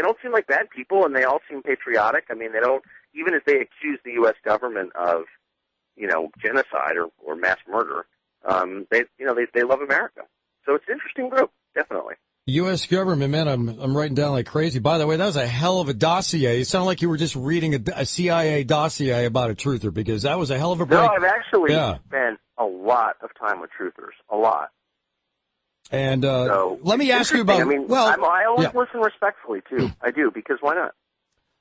don't seem like bad people, and they all seem patriotic. I mean, they don't, even if they accuse the U.S. government of, genocide or mass murder, they love America. So it's an interesting group, definitely. U.S. government, man, I'm writing down like crazy. By the way, that was a hell of a dossier. It sounded like you were just reading a CIA dossier about a truther, because that was a hell of a break. No, I've actually spent a lot of time with truthers, a lot. And so let me ask you about. I mean, I always listen respectfully too. I do, because why not?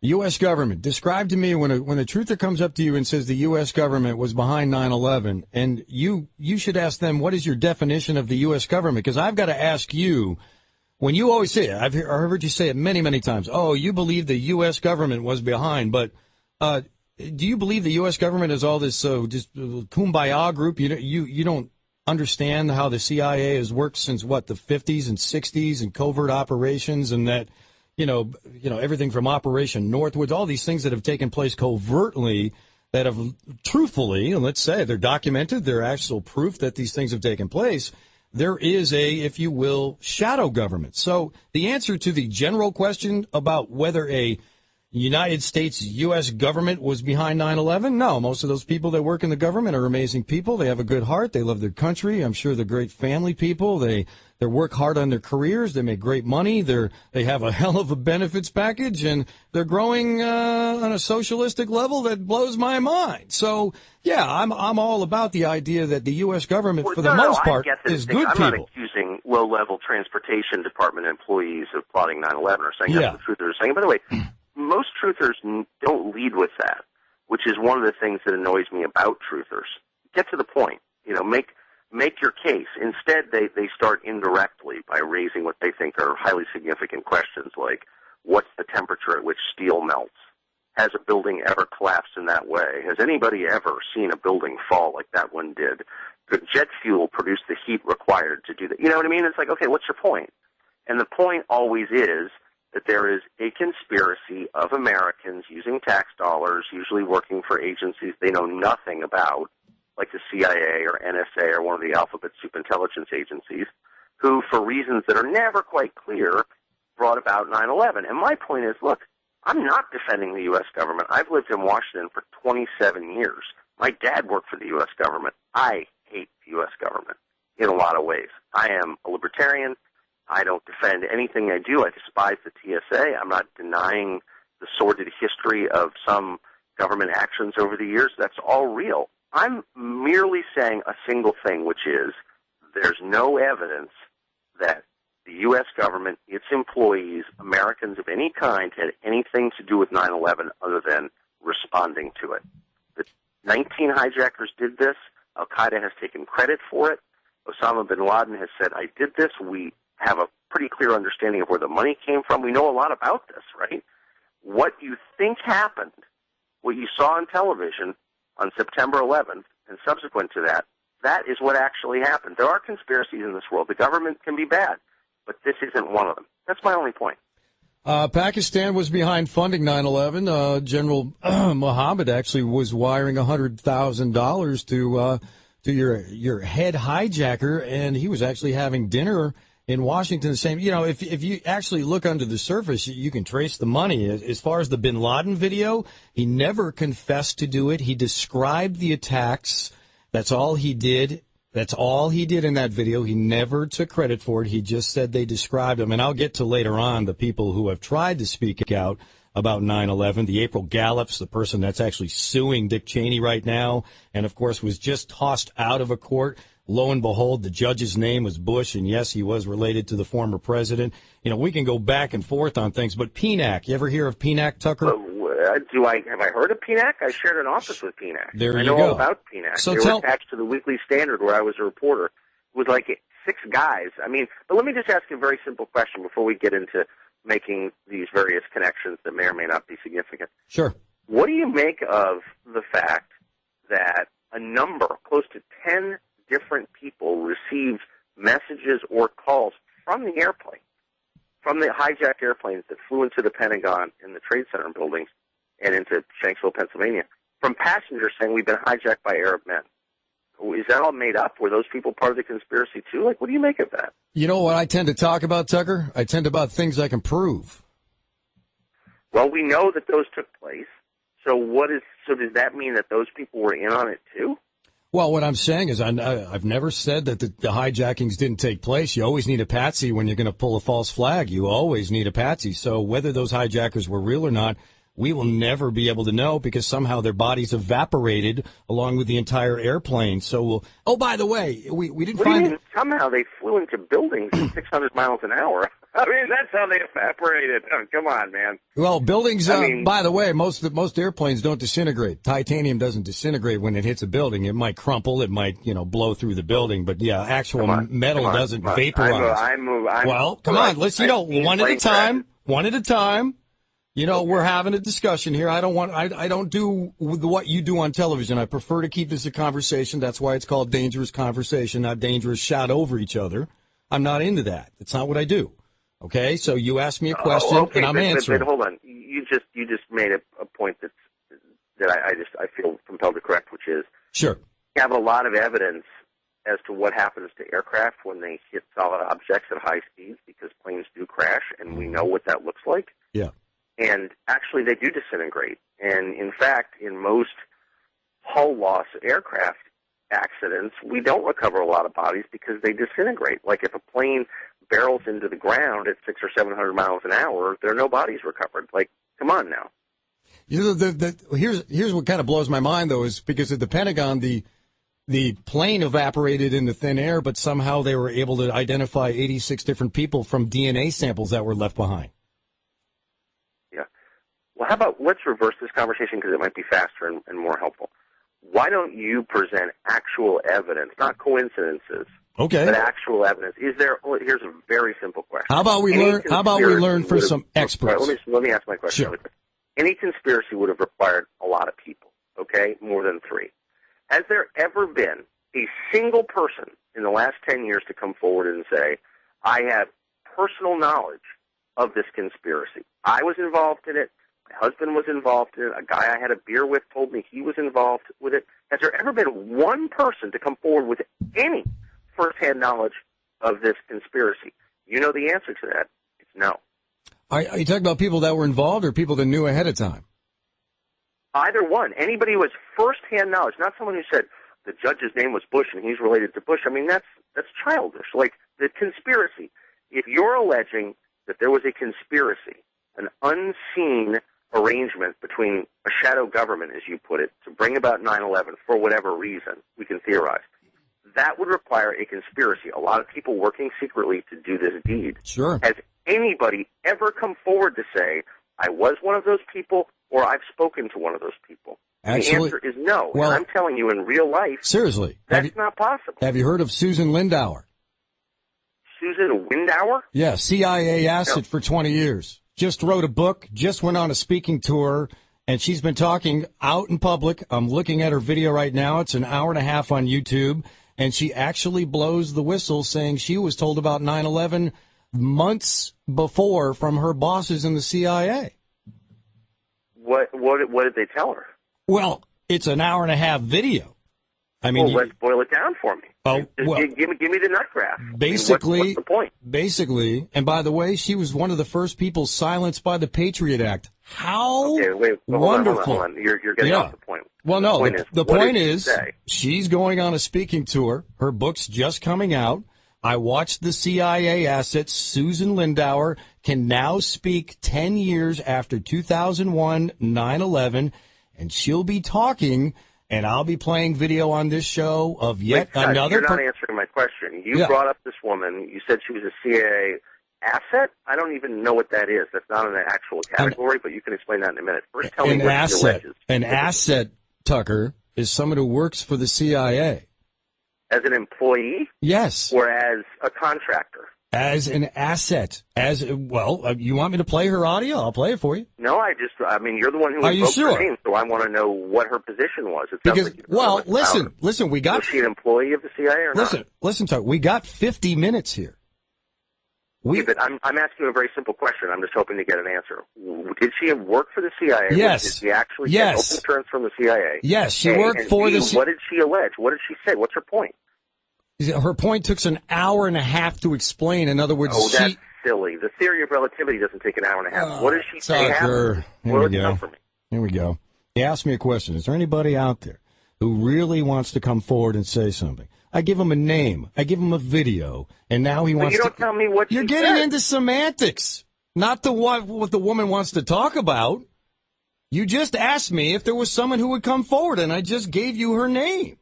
U.S. government. Describe to me when a truther comes up to you and says the U.S. government was behind 9/11, and you should ask them, what is your definition of the U.S. government? Because I've got to ask you, when you always say it, I've heard you say it many, many times. Oh, you believe the U.S. government was behind, but do you believe the U.S. government is all this just kumbaya group? You don't understand how the CIA has worked since what, the 50s and 60s, and covert operations, and that. Everything from Operation Northwoods, all these things that have taken place covertly that have truthfully, and let's say they're documented, they're actual proof that these things have taken place. There is a, if you will, shadow government. So the answer to the general question about whether a United States U.S. government was behind 9/11, no, most of those people that work in the government are amazing people. They have a good heart. They love their country. I'm sure they're great family people. They work hard on their careers. They make great money. They have a hell of a benefits package, and they're growing on a socialistic level that blows my mind. So, yeah, I'm all about the idea that the U.S. government, for the most part, is good people. I'm not accusing low-level transportation department employees of plotting 9/11 or saying that's what the truthers are saying. By the way, most truthers don't lead with that, which is one of the things that annoys me about truthers. Get to the point. Make your case. Instead, they start indirectly by raising what they think are highly significant questions, like what's the temperature at which steel melts? Has a building ever collapsed in that way? Has anybody ever seen a building fall like that one did? Could jet fuel produce the heat required to do that? You know what I mean? It's like, okay, what's your point? And the point always is that there is a conspiracy of Americans using tax dollars, usually working for agencies they know nothing about, like the CIA or NSA or one of the alphabet soup intelligence agencies, who, for reasons that are never quite clear, brought about 9/11. And my point is, look, I'm not defending the U.S. government. I've lived in Washington for 27 years. My dad worked for the U.S. government. I hate the U.S. government in a lot of ways. I am a libertarian. I don't defend anything I do. I despise the TSA. I'm not denying the sordid history of some government actions over the years. That's all real. I'm merely saying a single thing, which is there's no evidence that the U.S. government, its employees, Americans of any kind, had anything to do with 9/11 other than responding to it. The 19 hijackers did this. Al-Qaeda has taken credit for it. Osama bin Laden has said, I did this. We have a pretty clear understanding of where the money came from. We know a lot about this, right? What you think happened, what you saw on television on September 11th and subsequent to that, that is what actually happened. There are conspiracies in this world. The government can be bad, but this isn't one of them. That's my only point. Pakistan was behind funding 9/11. General Mohammed actually was wiring $100,000 to your head hijacker, and he was actually having dinner in Washington. The same, if you actually look under the surface, you can trace the money. As far as the bin Laden video, he never confessed to do it. He described the attacks. That's all he did. That's all he did in that video. He never took credit for it. He just said they described him. And I'll get to later on the people who have tried to speak out about 9/11. The April Gallups, the person that's actually suing Dick Cheney right now, and, of course, was just tossed out of a court. Lo and behold, the judge's name was Bush, and yes, he was related to the former president. We can go back and forth on things, but PNAC, you ever hear of PNAC, Tucker? Have I heard of PNAC? I shared an office with PNAC. There I you know go. all about PNAC. So they were attached to the Weekly Standard where I was a reporter. It was like 6 guys. But let me just ask you a very simple question before we get into making these various connections that may or may not be significant. Sure. What do you make of the fact that a number, close to 10 different people, received messages or calls from the airplane, from the hijacked airplanes that flew into the Pentagon and the Trade Center buildings and into Shanksville, Pennsylvania, from passengers saying we've been hijacked by Arab men? Is that all made up? Were those people part of the conspiracy too? What do you make of that? You know what I tend to talk about, Tucker? I tend to about things I can prove. Well, we know that those took place. So does that mean that those people were in on it too? Well, what I'm saying is I've never said that the hijackings didn't take place. You always need a patsy when you're going to pull a false flag. You always need a patsy. So whether those hijackers were real or not, we will never be able to know because somehow their bodies evaporated along with the entire airplane. So, oh, by the way, we didn't find it. Somehow they flew into buildings at 600 miles an hour. I mean, that's how they evaporated. Oh, come on, man. Well, buildings, by the way, most airplanes don't disintegrate. Titanium doesn't disintegrate when it hits a building. It might crumple. It might, blow through the building. But, yeah, actual metal doesn't vaporize. Come on. Let's, one at a time. One at a time. We're having a discussion here. I don't do what you do on television. I prefer to keep this a conversation. That's why it's called dangerous conversation, not dangerous shout over each other. I'm not into that. It's not what I do. Okay, so you asked me a question, and I'm answering. But hold on, you just made a point that I feel compelled to correct, which is sure. You have a lot of evidence as to what happens to aircraft when they hit solid objects at high speeds, because planes do crash, and we know what that looks like. Yeah, and actually they do disintegrate, and in fact, in most hull loss aircraft accidents, we don't recover a lot of bodies because they disintegrate. Like if a plane barrels into the ground at 600 or 700 miles an hour, there are no bodies recovered. Like, come on now. Here's what kind of blows my mind, though, is because at the Pentagon, the plane evaporated in the thin air, but somehow they were able to identify 86 different people from DNA samples that were left behind. Yeah. Well, how about let's reverse this conversation because it might be faster and more helpful. Why don't you present actual evidence, not coincidences? Okay. But actual evidence. Here's a very simple question. How about we learn from some experts? Let me ask my question. Sure. Any conspiracy would have required a lot of people, okay? More than 3. Has there ever been a single person in the last 10 years to come forward and say, I have personal knowledge of this conspiracy. I was involved in it. My husband was involved in it. A guy I had a beer with told me he was involved with it. Has there ever been one person to come forward with any first-hand knowledge of this conspiracy? You know the answer to that. It's no. Are you talking about people that were involved or people that knew ahead of time? Either one. Anybody who has first-hand knowledge, not someone who said the judge's name was Bush and he's related to Bush. I mean, that's childish. Like, the conspiracy. If you're alleging that there was a conspiracy, an unseen arrangement between a shadow government, as you put it, to bring about 9/11 for whatever reason, we can theorize, that would require a conspiracy, a lot of people working secretly to do this deed. Sure. Has anybody ever come forward to say, I was one of those people or I've spoken to one of those people? Actually, the answer is no. Well, and I'm telling you, in real life, seriously, that's not possible. Have you heard of Susan Lindauer? Susan Lindauer? Yeah, CIA asset for 20 years. Just wrote a book, just went on a speaking tour, and she's been talking out in public. I'm looking at her video right now. It's an hour and a half on YouTube, and she actually blows the whistle saying she was told about 9/11 months before from her bosses in the CIA. What did they tell her? Well, it's an hour and a half video. I mean, let's boil it down for me. Oh, well, give me the nut graph. Basically, what's the point? Basically, and by the way, she was one of the first people silenced by the Patriot Act. How wonderful! Hold on. You're getting off the point. Well, no, the point is she's going on a speaking tour. Her book's just coming out. I watched the CIA asset. Susan Lindauer can now speak 10 years after 2001, 9/11, and she'll be talking. And I'll be playing video on this show of yet another. You're not answering my question. You brought up this woman. You said she was a CIA asset. I don't even know what that is. That's not an actual category, but you can explain that in a minute. First, tell me what she alleges. An asset, Tucker, is someone who works for the CIA. As an employee? Yes. Or as a contractor? As an asset. You want me to play her audio? I'll play it for you. No, you're the one who invoked her name, so I want to know what her position was. Listen, we got... Was she an employee of the CIA or not? Listen, Tuck, we got 50 minutes here. But I'm asking you a very simple question. I'm just hoping to get an answer. Did she work for the CIA? Yes. Did she actually get open insurance from the CIA? Yes, she worked for the CIA. What did she allege? What did she say? What's her point? Her point took an hour and a half to explain. In other words, that's silly. The theory of relativity doesn't take an hour and a half. What does she say Tucker, happens? Will it come for me? Here we go. He asked me a question. Is there anybody out there who really wants to come forward and say something? I give him a name. I give him a video. And now he wants to... You don't tell me what You're getting into semantics, not what the woman wants to talk about. You just asked me if there was someone who would come forward, and I just gave you her name.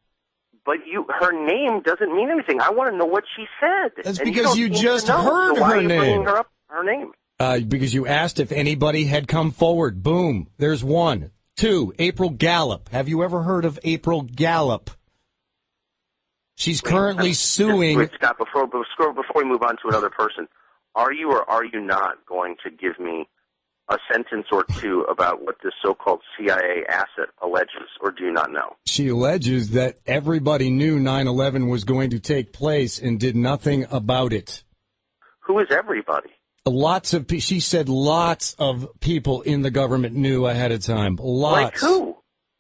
But her name doesn't mean anything. I want to know what she said. That's because you just heard her name. Her name? Because you asked if anybody had come forward. Boom. There's one. 2, April Gallup. Have you ever heard of April Gallup? She's currently suing. Wait, Scott, before we move on to another person, are you or are you not going to give me a sentence or two about what this so-called CIA asset alleges, or do you not know? She alleges that everybody knew 9/11 was going to take place and did nothing about it. Who is everybody? She said lots of people in the government knew ahead of time. Lots. Like who?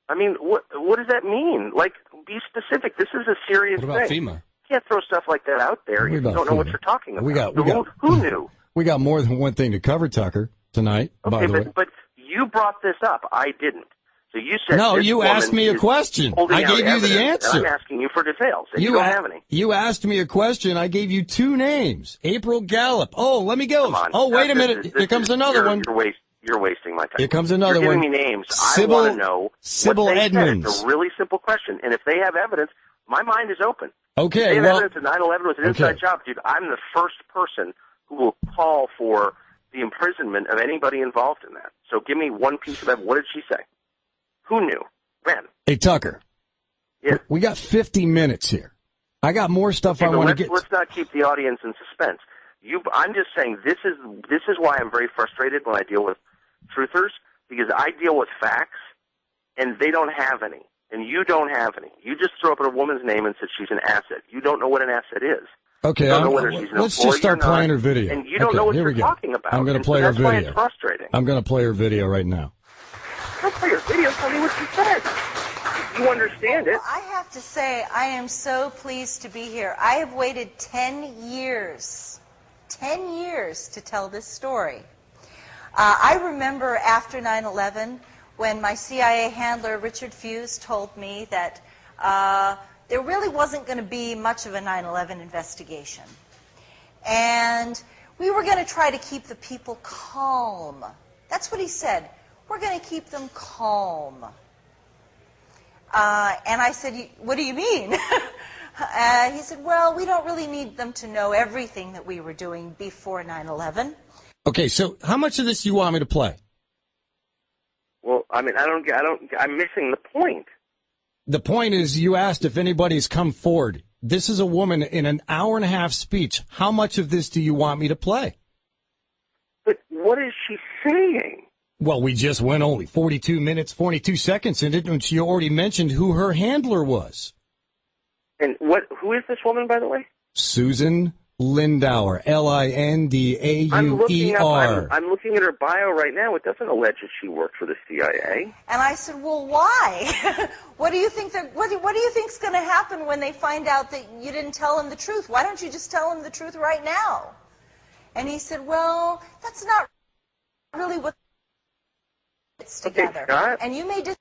I mean, what does that mean? Like, be specific. This is a serious thing. What about FEMA? You can't throw stuff like that out there. You don't know what you're talking about. Who knew? We got more than one thing to cover, Tucker, tonight, by the way. But you brought this up. I didn't. So you said no, you asked me a question. I gave you the answer. I'm asking you for details, and you don't have any. You asked me a question. I gave you 2 names. April Gallup. Oh, let me go. Come on. Oh, wait a minute. Here comes another one. You're wasting my time. Here comes another You're one. giving me names. I want to know Sybil what they Edmonds. said. It's a really simple question, and if they have evidence, my mind is open. Okay, if they have evidence that 9/11 was an inside job, dude, I'm the first person who will call for the imprisonment of anybody involved in that. So give me one piece of that. What did she say? Who knew? When? Hey, Tucker. Yes. We got 50 minutes here. I got more stuff I want to get. Let's not keep the audience in suspense. I'm just saying this is why I'm very frustrated when I deal with truthers, because I deal with facts, and they don't have any, and you don't have any. You just throw up a woman's name and said she's an asset. You don't know what an asset is. Okay, let's just start playing her video. And you don't know what you're talking about. I'm going to play her video. That's why it's frustrating. I'm going to play her video right now. Don't play her video. Tell me what she said. You understand it. Well, I have to say, I am so pleased to be here. I have waited 10 years to tell this story. I remember after 9/11 when my CIA handler, Richard Fuse, told me that there really wasn't going to be much of a 9/11 investigation. And we were going to try to keep the people calm. That's what he said. We're going to keep them calm. And I said, what do you mean? He said, well, we don't really need them to know everything that we were doing before 9/11. Okay, so how much of this do you want me to play? Well, I mean, I'm missing the point. The point is you asked if anybody's come forward. This is a woman in an hour-and-a-half speech. How much of this do you want me to play? But what is she saying? Well, we just went only 42 minutes, 42 seconds in it, and she already mentioned who her handler was. And who is this woman, by the way? Susan Lindauer, Lindaeuer. I'm looking at her bio right now. It doesn't allege that she worked for the CIA. And I said, well, why? What do you think what do you think's going to happen when they find out that you didn't tell them the truth? Why don't you just tell them the truth right now? And he said, well, that's not really what it's together. Okay, Scott? And you may just...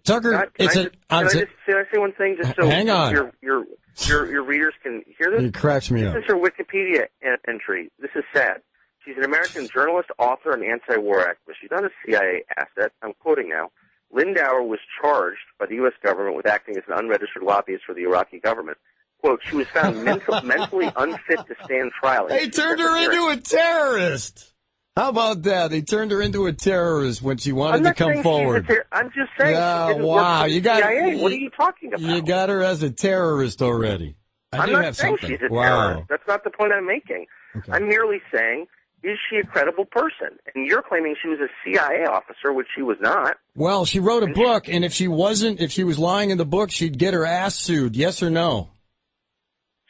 Tucker, Scott, can I say one thing just so hang on. Your readers can hear this? It cracks me up. This is her Wikipedia entry. This is sad. She's an American journalist, author, and anti-war activist. She's not a CIA asset. I'm quoting now. Lindauer was charged by the U.S. government with acting as an unregistered lobbyist for the Iraqi government. Quote, she was found mentally unfit to stand trial. They turned her into a terrorist. How about that? They turned her into a terrorist when she wanted to come forward. I'm just saying. Yeah, she didn't wow. Work for the CIA. What are you talking about? You got her as a terrorist already. I'm not saying she's a terrorist. That's not the point I'm making. Okay. I'm merely saying, is she a credible person? And you're claiming she was a CIA officer, which she was not. Well, she wrote a book, and if she was lying in the book, she'd get her ass sued. Yes or no?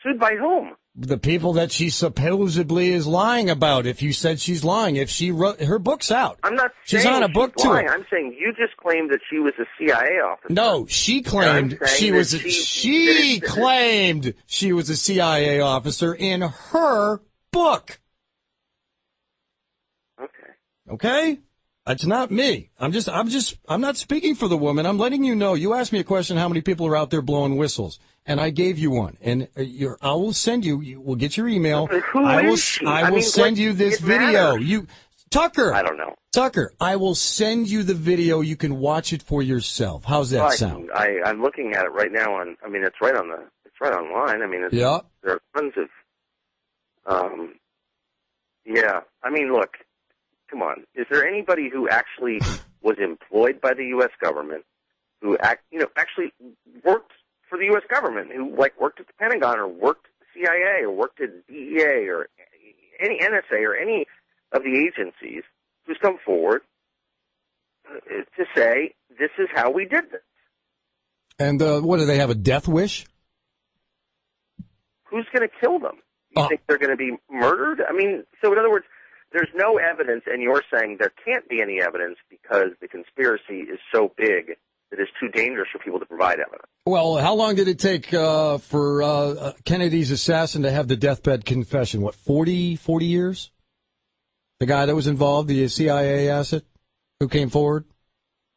Sued by whom? The people that she supposedly is lying about. If you said she's lying, if she wrote her book's out, I'm not. She's on a book tour. I'm saying you just claimed that she was a CIA officer. No, she claimed she was. She claimed she was a CIA officer in her book. Okay? It's not me. I'm not speaking for the woman. I'm letting you know. You asked me a question, how many people are out there blowing whistles? And I gave you one. And I will send you, we'll get your email. Who is she? I will send you this video. Tucker. I don't know. Tucker, I will send you the video. You can watch it for yourself. How's that sound? I'm looking at it right now it's right online. Yeah. There are tons of, yeah. Look, come on. Is there anybody who actually was employed by the U.S. government, who actually worked for the U.S. government, who worked at the Pentagon or worked at the CIA or worked at DEA or any NSA or any of the agencies, who's come forward to say this is how we did this? And what, do they have a death wish? Who's going to kill them? You think they're going to be murdered? So in other words, there's no evidence, and you're saying there can't be any evidence because the conspiracy is so big that it's too dangerous for people to provide evidence. Well, how long did it take for Kennedy's assassin to have the deathbed confession? What, 40 years? The guy that was involved, the CIA asset, who came forward?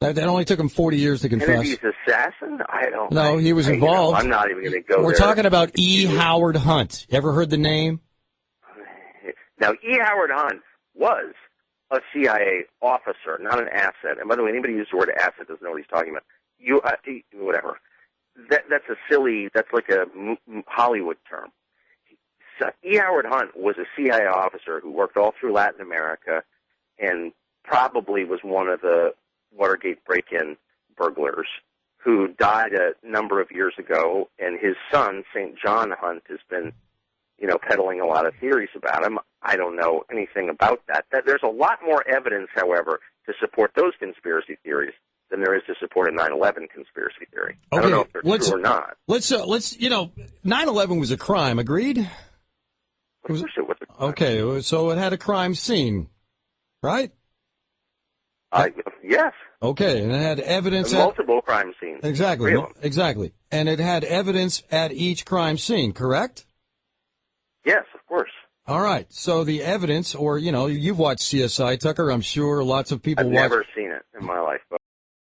That only took him 40 years to confess. Kennedy's assassin? I don't know. No, he was involved. I'm not even going to go there. We're talking about E. Howard Hunt. Ever heard the name? Now, E. Howard Hunt was a CIA officer, not an asset. And by the way, anybody who uses the word asset doesn't know what he's talking about. Whatever. That's like a Hollywood term. E. Howard Hunt was a CIA officer who worked all through Latin America and probably was one of the Watergate break-in burglars who died a number of years ago, and his son, St. John Hunt, has been, peddling a lot of theories about him. I don't know anything about that. There's a lot more evidence, however, to support those conspiracy theories than there is to support a 9/11 conspiracy theory. Okay, I don't know if they're true or not. Let's 9/11 was a crime, agreed? Of course it was a crime. Okay, so it had a crime scene, right? Yes. Okay, and it had evidence at multiple crime scenes. Exactly. And it had evidence at each crime scene, correct? Yes, of course. All right. So the evidence, or you've watched CSI, Tucker. I'm sure lots of people. I've never seen it in my life, but